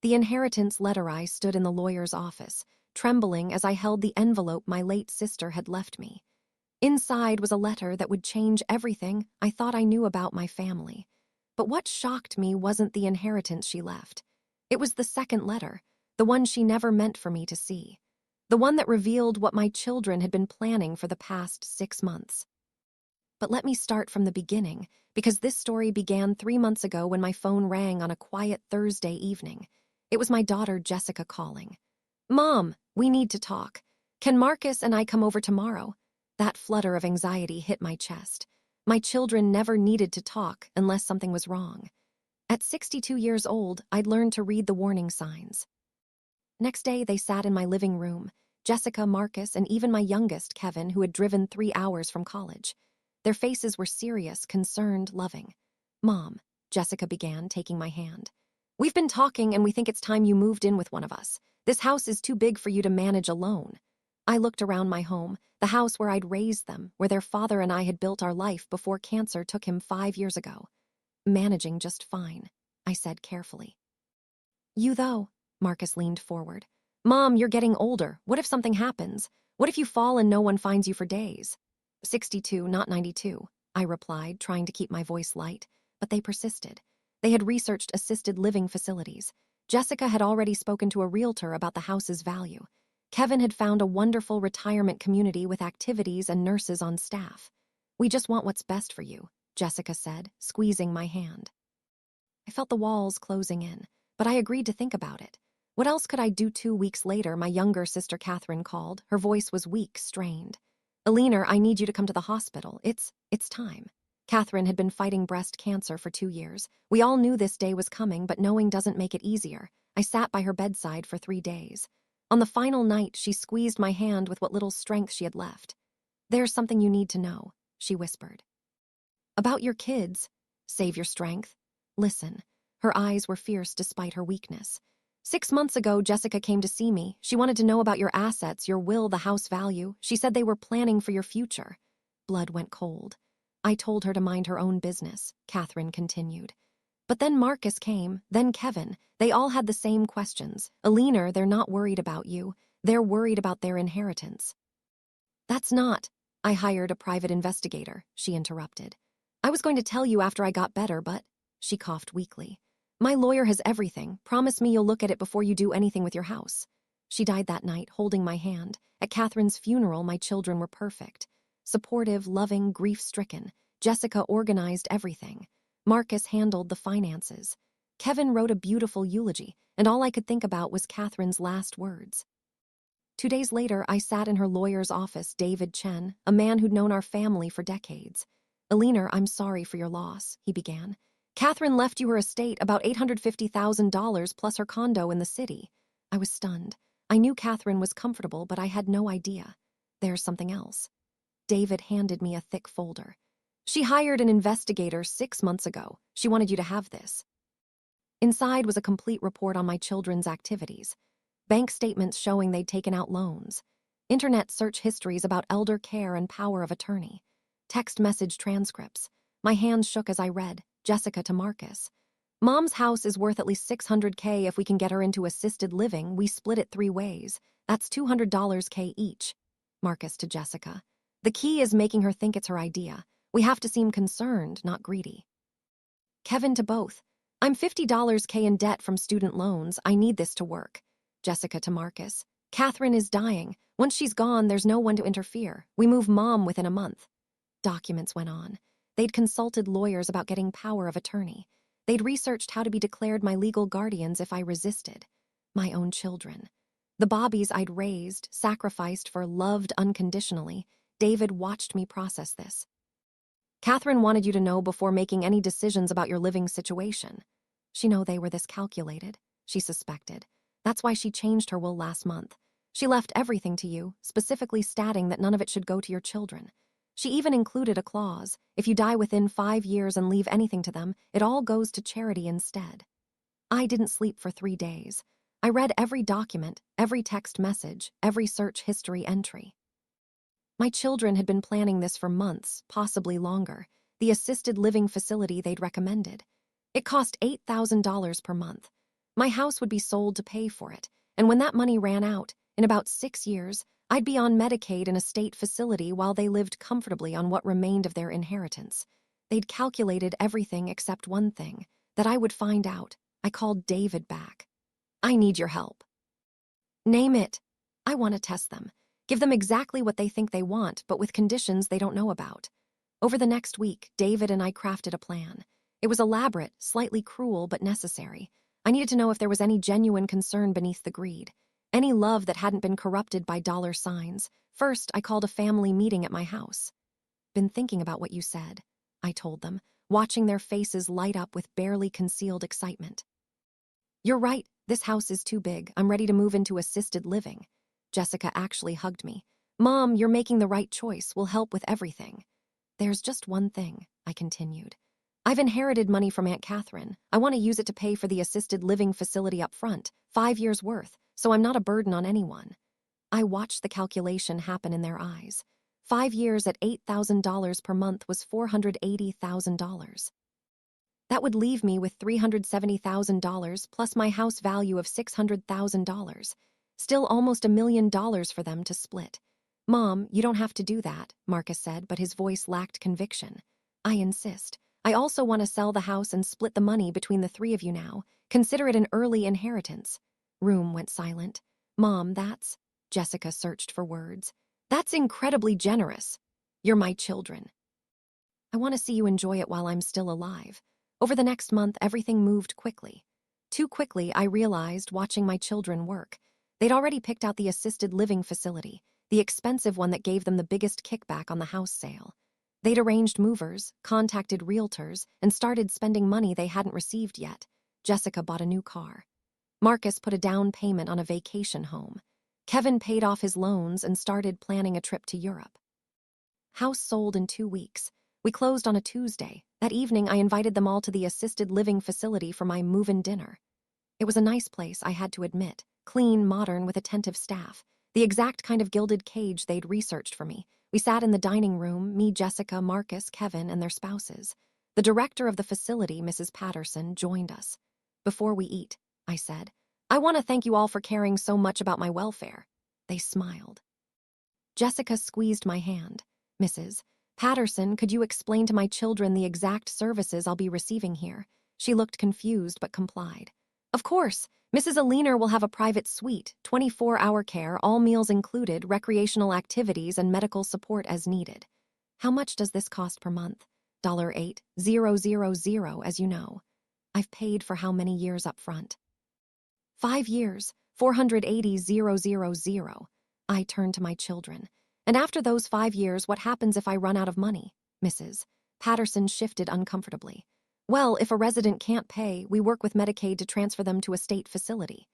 The inheritance letter. I stood in the lawyer's office, trembling as I held the envelope my late sister had left me. Inside was a letter that would change everything I thought I knew about my family. But what shocked me wasn't the inheritance she left. It was the second letter, the one she never meant for me to see. The one that revealed what my children had been planning for the past 6 months. But let me start from the beginning, because this story began 3 months ago when my phone rang on a quiet Thursday evening. It was my daughter Jessica calling. "Mom, we need to talk. Can Marcus and I come over tomorrow?" That flutter of anxiety hit my chest. My children never needed to talk unless something was wrong. At 62 years old, I'd learned to read the warning signs. Next day, they sat in my living room, Jessica, Marcus, and even my youngest, Kevin, who had driven 3 hours from college. Their faces were serious, concerned, loving. "Mom," Jessica began, taking my hand. "We've been talking and we think it's time you moved in with one of us. This house is too big for you to manage alone." I looked around my home, the house where I'd raised them, where their father and I had built our life before cancer took him 5 years ago. "Managing just fine," I said carefully. "You though," Marcus leaned forward. "Mom, you're getting older. What if something happens? What if you fall and no one finds you for days?" 62, not 92, I replied, trying to keep my voice light, but they persisted. They had researched assisted living facilities. Jessica had already spoken to a realtor about the house's value. Kevin had found a wonderful retirement community with activities and nurses on staff. "We just want what's best for you," Jessica said, squeezing my hand. I felt the walls closing in, but I agreed to think about it. What else could I do? 2 weeks later, my younger sister Catherine called. Her voice was weak, strained. "Alina, I need you to come to the hospital. It's time." Catherine had been fighting breast cancer for 2 years. We all knew this day was coming, but knowing doesn't make it easier. I sat by her bedside for 3 days. On the final night, she squeezed my hand with what little strength she had left. "There's something you need to know," she whispered. "About your kids. Save your strength. Listen." Her eyes were fierce despite her weakness. 6 months ago, Jessica came to see me. She wanted to know about your assets, your will, the house value. She said they were planning for your future. Blood went cold. I told her to mind her own business, Catherine continued. But then Marcus came, then Kevin. They all had the same questions. "Alina, they're not worried about you. They're worried about their inheritance." "That's not." "I hired a private investigator," she interrupted. "I was going to tell you after I got better, but..." She coughed weakly. "My lawyer has everything. Promise me you'll look at it before you do anything with your house." She died that night, holding my hand. At Catherine's funeral, my children were perfect. Supportive, loving, grief-stricken. Jessica organized everything. Marcus handled the finances. Kevin wrote a beautiful eulogy, and all I could think about was Catherine's last words. 2 days later, I sat in her lawyer's office, David Chen, a man who'd known our family for decades. "Alina, I'm sorry for your loss," he began. "Catherine left you her estate, about $850,000 plus her condo in the city." I was stunned. I knew Catherine was comfortable, but I had no idea. "There's something else." David handed me a thick folder. "She hired an investigator 6 months ago. She wanted you to have this." Inside was a complete report on my children's activities. Bank statements showing they'd taken out loans. Internet search histories about elder care and power of attorney. Text message transcripts. My hands shook as I read, Jessica to Marcus. "Mom's house is worth at least $600K if we can get her into assisted living. We split it 3 ways. That's $200K each." Marcus to Jessica. "The key is making her think it's her idea. We have to seem concerned, not greedy." Kevin to both. "I'm $50K in debt from student loans. I need this to work." Jessica to Marcus. "Catherine is dying. Once she's gone, there's no one to interfere. We move Mom within a month." Documents went on. They'd consulted lawyers about getting power of attorney. They'd researched how to be declared my legal guardians if I resisted. My own children. The Bobbies I'd raised, sacrificed for, loved unconditionally. David watched me process this. "Catherine wanted you to know before making any decisions about your living situation." She know they were this calculated, she suspected. That's why she changed her will last month. She left everything to you, specifically stating that none of it should go to your children. She even included a clause: if you die within 5 years and leave anything to them, it all goes to charity instead. I didn't sleep for 3 days. I read every document, every text message, every search history entry. My children had been planning this for months, possibly longer, the assisted living facility they'd recommended. It cost $8,000 per month. My house would be sold to pay for it, and when that money ran out, in about 6 years, I'd be on Medicaid in a state facility while they lived comfortably on what remained of their inheritance. They'd calculated everything except one thing, that I would find out. I called David back. I need your help. Name it. I want to test them. Give them exactly what they think they want, but with conditions they don't know about. Over the next week, David and I crafted a plan. It was elaborate, slightly cruel, but necessary. I needed to know if there was any genuine concern beneath the greed, any love that hadn't been corrupted by dollar signs. First, I called a family meeting at my house. Been thinking about what you said, I told them, watching their faces light up with barely concealed excitement. You're right, this house is too big. I'm ready to move into assisted living. Jessica actually hugged me. Mom, you're making the right choice. We'll help with everything. There's just one thing, I continued. I've inherited money from Aunt Catherine. I want to use it to pay for the assisted living facility up front, 5 years' worth, so I'm not a burden on anyone. I watched the calculation happen in their eyes. 5 years at $8,000 per month was $480,000. That would leave me with $370,000 plus my house value of $600,000. Still almost $1 million for them to split. Mom, you don't have to do that, Marcus said, but his voice lacked conviction. I insist. I also want to sell the house and split the money between the 3 of you now. Consider it an early inheritance. Room went silent. Mom, that's... Jessica searched for words. That's incredibly generous. You're my children. I want to see you enjoy it while I'm still alive. Over the next month, everything moved quickly. Too quickly, I realized, watching my children work. They'd already picked out the assisted living facility, the expensive one that gave them the biggest kickback on the house sale. They'd arranged movers, contacted realtors, and started spending money they hadn't received yet. Jessica bought a new car. Marcus put a down payment on a vacation home. Kevin paid off his loans and started planning a trip to Europe. House sold in 2 weeks. We closed on a Tuesday. That evening, I invited them all to the assisted living facility for my move-in dinner. It was a nice place, I had to admit. Clean, modern, with attentive staff. The exact kind of gilded cage they'd researched for me. We sat in the dining room, me, Jessica, Marcus, Kevin, and their spouses. The director of the facility, Mrs. Patterson, joined us. Before we eat, I said, I want to thank you all for caring so much about my welfare. They smiled. Jessica squeezed my hand. Mrs. Patterson, could you explain to my children the exact services I'll be receiving here? She looked confused but complied. Of course. Mrs. Aliner will have a private suite, 24-hour care, all meals included, recreational activities, and medical support as needed. How much does this cost per month? $8,000, as you know. I've paid for how many years up front? 5 years, $480,000. I turned to my children. And after those 5 years, what happens if I run out of money? Mrs. Patterson shifted uncomfortably. Well, if a resident can't pay, we work with Medicaid to transfer them to a state facility.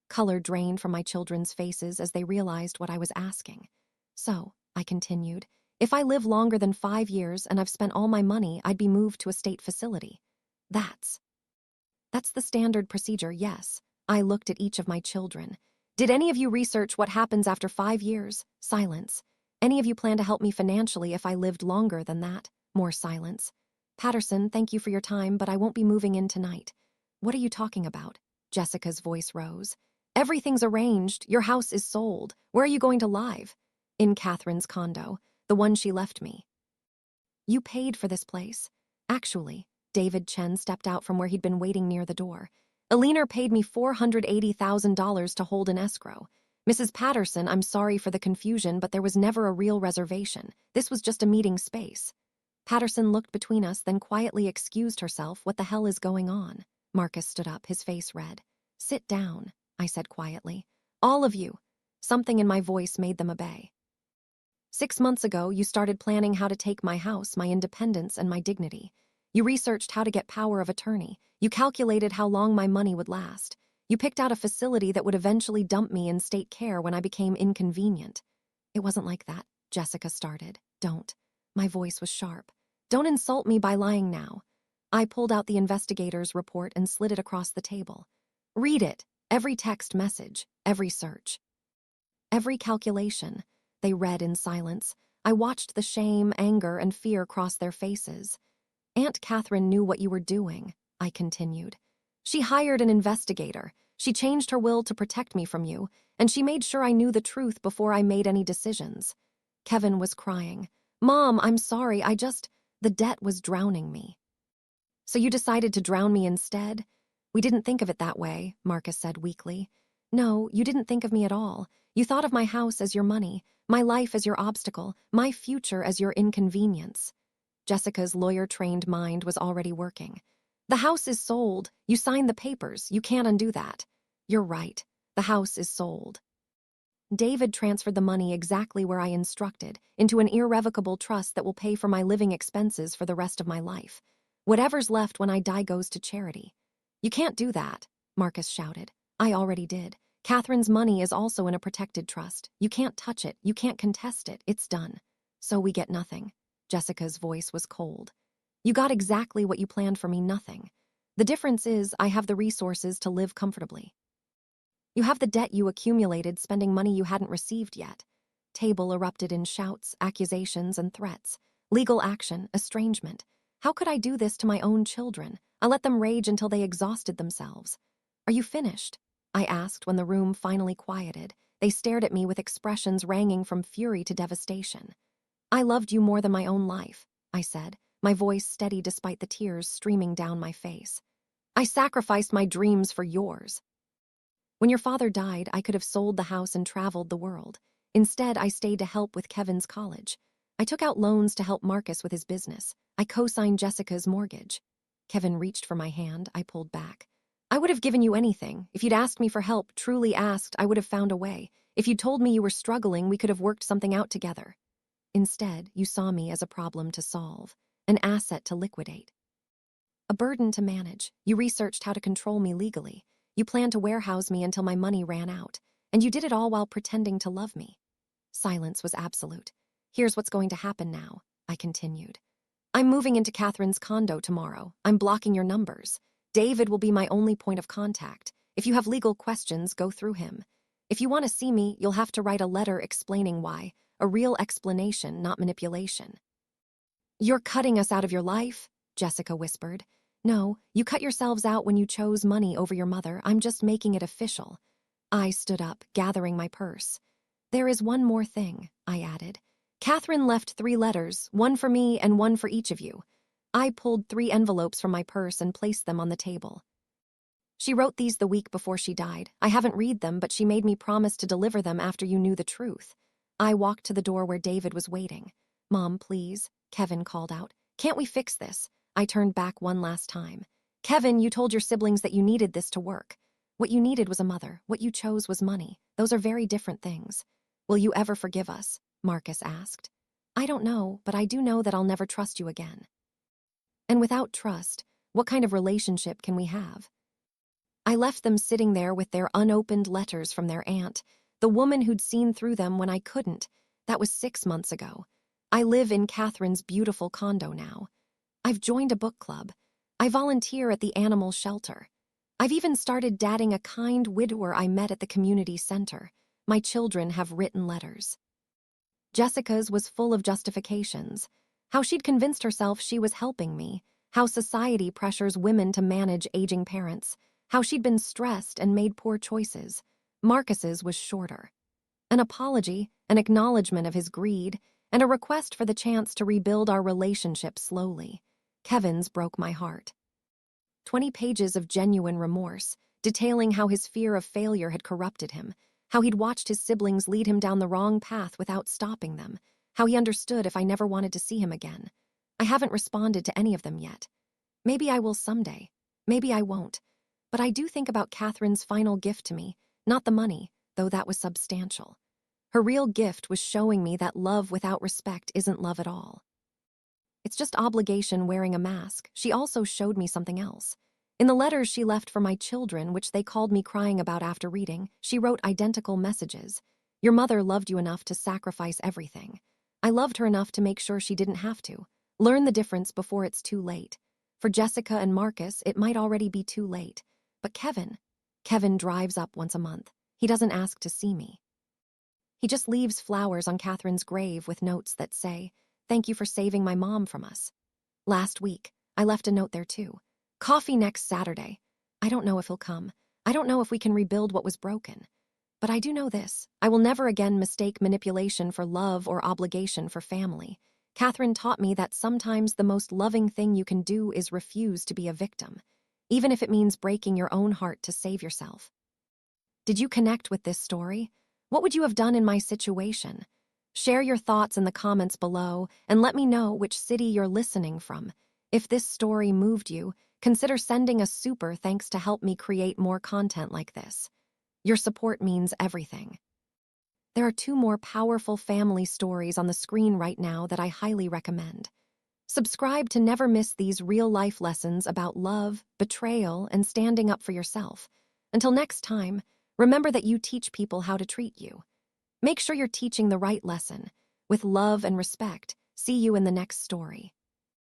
Color drained from my children's faces as they realized what I was asking. So, I continued, if I live longer than 5 years and I've spent all my money, I'd be moved to a state facility. That's the standard procedure, yes. I looked at each of my children. Did any of you research what happens after 5 years? Silence. Any of you plan to help me financially if I lived longer than that? More silence. Patterson, thank you for your time, but I won't be moving in tonight. What are you talking about? Jessica's voice rose. Everything's arranged. Your house is sold. Where are you going to live? In Catherine's condo, the one she left me. You paid for this place. Actually, David Chen stepped out from where he'd been waiting near the door. Aliner paid me $480,000 to hold in escrow. Mrs. Patterson, I'm sorry for the confusion, but there was never a real reservation. This was just a meeting space. Patterson looked between us, then quietly excused herself. What the hell is going on? Marcus stood up, his face red. Sit down, I said quietly. All of you. Something in my voice made them obey. 6 months ago, you started planning how to take my house, my independence, and my dignity. You researched how to get power of attorney. You calculated how long my money would last. You picked out a facility that would eventually dump me in state care when I became inconvenient. It wasn't like that, Jessica started. Don't. My voice was sharp. Don't insult me by lying now. I pulled out the investigator's report and slid it across the table. Read it. Every text message. Every search. Every calculation. They read in silence. I watched the shame, anger, and fear cross their faces. Aunt Catherine knew what you were doing, I continued. She hired an investigator. She changed her will to protect me from you, and she made sure I knew the truth before I made any decisions. Kevin was crying. Mom, I'm sorry, the debt was drowning me. So you decided to drown me instead? We didn't think of it that way, Marcus said weakly. No, you didn't think of me at all. You thought of my house as your money, my life as your obstacle, my future as your inconvenience. Jessica's lawyer-trained mind was already working. The house is sold. You signed the papers. You can't undo that. You're right. The house is sold. David transferred the money exactly where I instructed, into an irrevocable trust that will pay for my living expenses for the rest of my life. Whatever's left when I die goes to charity. You can't do that, Marcus shouted. I already did. Catherine's money is also in a protected trust. You can't touch it. You can't contest it. It's done. So we get nothing. Jessica's voice was cold. You got exactly what you planned for me, nothing. The difference is I have the resources to live comfortably. You have the debt you accumulated spending money you hadn't received yet. Table erupted in shouts, accusations, and threats. Legal action, estrangement. How could I do this to my own children? I let them rage until they exhausted themselves. Are you finished? I asked when the room finally quieted. They stared at me with expressions ranging from fury to devastation. I loved you more than my own life, I said, my voice steady despite the tears streaming down my face. I sacrificed my dreams for yours. When your father died, I could have sold the house and traveled the world. Instead, I stayed to help with Kevin's college. I took out loans to help Marcus with his business. I co-signed Jessica's mortgage. Kevin reached for my hand. I pulled back. I would have given you anything. If you'd asked me for help, truly asked, I would have found a way. If you'd told me you were struggling, we could have worked something out together. Instead, you saw me as a problem to solve, an asset to liquidate, a burden to manage. You researched how to control me legally. You planned to warehouse me until my money ran out, and you did it all while pretending to love me. Silence was absolute. Here's what's going to happen now, I continued. I'm moving into Catherine's condo tomorrow. I'm blocking your numbers. David will be my only point of contact. If you have legal questions, go through him. If you want to see me, you'll have to write a letter explaining why. A real explanation, not manipulation. You're cutting us out of your life, Jessica whispered. No, you cut yourselves out when you chose money over your mother. I'm just making it official. I stood up, gathering my purse. There is one more thing, I added. Catherine left 3 letters, one for me and one for each of you. I pulled 3 envelopes from my purse and placed them on the table. She wrote these the week before she died. I haven't read them, but she made me promise to deliver them after you knew the truth. I walked to the door where David was waiting. Mom, please, Kevin called out. Can't we fix this? I turned back one last time. Kevin, you told your siblings that you needed this to work. What you needed was a mother. What you chose was money. Those are very different things. Will you ever forgive us? Marcus asked. I don't know, but I do know that I'll never trust you again. And without trust, what kind of relationship can we have? I left them sitting there with their unopened letters from their aunt, the woman who'd seen through them when I couldn't. That was 6 months ago. I live in Catherine's beautiful condo now. I've joined a book club. I volunteer at the animal shelter. I've even started dating a kind widower I met at the community center. My children have written letters. Jessica's was full of justifications. How she'd convinced herself she was helping me. How society pressures women to manage aging parents. How she'd been stressed and made poor choices. Marcus's was shorter. An apology, an acknowledgement of his greed, and a request for the chance to rebuild our relationship slowly. Kevin's broke my heart. 20 pages of genuine remorse, detailing how his fear of failure had corrupted him, how he'd watched his siblings lead him down the wrong path without stopping them, how he understood if I never wanted to see him again. I haven't responded to any of them yet. Maybe I will someday. Maybe I won't. But I do think about Catherine's final gift to me, not the money, though that was substantial. Her real gift was showing me that love without respect isn't love at all. It's just obligation wearing a mask. She also showed me something else. In the letters she left for my children, which they called me crying about after reading, she wrote identical messages. Your mother loved you enough to sacrifice everything. I loved her enough to make sure she didn't have to. Learn the difference before it's too late. For Jessica and Marcus, it might already be too late. But Kevin drives up once a month. He doesn't ask to see me. He just leaves flowers on Catherine's grave with notes that say, "Thank you for saving my mom from us." Last week, I left a note there too. "Coffee next Saturday." I don't know if he'll come. I don't know if we can rebuild what was broken. But I do know this. I will never again mistake manipulation for love or obligation for family. Catherine taught me that sometimes the most loving thing you can do is refuse to be a victim, even if it means breaking your own heart to save yourself. Did you connect with this story? What would you have done in my situation? Share your thoughts in the comments below and let me know which city you're listening from. If this story moved you, consider sending a super thanks to help me create more content like this. Your support means everything. There are 2 more powerful family stories on the screen right now that I highly recommend. Subscribe to never miss these real-life lessons about love, betrayal, and standing up for yourself. Until next time, remember that you teach people how to treat you. Make sure you're teaching the right lesson. With love and respect, see you in the next story.